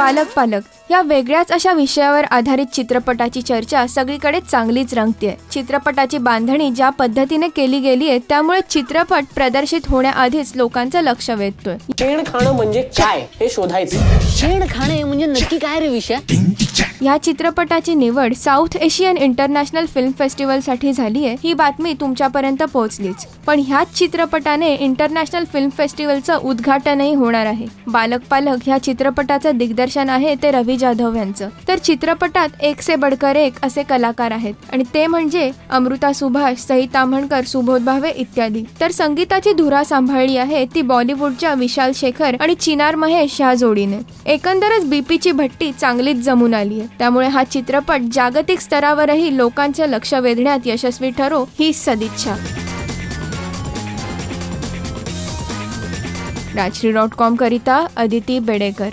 बालक पालक या वेगळ्याच अशा विषयावर आधारित चित्रपटाची चर्चा सगळीकडे चांगलीच रंगतेय। चित्रपटाची बांधणी ज्या पद्धतीने केली गेली आहे त्यामुळे चित्रपट प्रदर्शित होण्याआधीच लोकांचं लक्ष वेधतोय। शेण खाणं म्हणजे काय हे शोधायचं। शेण खाणे म्हणजे नक्की काय रे विषय? या चित्रपटाची निवड south Asian international film festival साठी झाली आहे ही बातमी तुमच्यापर्यंत पोहोचलीच। पण ह्याच चित्रपटाने इंटरनॅशनल फिल्म फेस्टिवलचं उद्घाटनही होणार आहे। बालक पालक ह्या चित्रपटाचं दिग्दर्शन आहे ते रवी जाधव यांचं। तर चित्रपटात एक से बडकर एक असे कलाकार आहेत आणि ते म्हणजे अमृता सुभाष, सई ताम्हणकर, सुबोध भावे इत्यादी। तर संगीताची धुरा सांभाळली आहे ती बॉलिवूडच्या विशाल शेखर आणि चिनार महेश ह्या जोडीने। एकंदरच बीपीची भट्टी चांगलीच जमून आली आहे। त्यामुळे हा चित्रपट जागतिक स्तरावरही लोकांचे लक्ष वेधण्यात यशस्वी ठरो ही सदिच्छा। राजश्री.com करिता अदिती बेडेकर।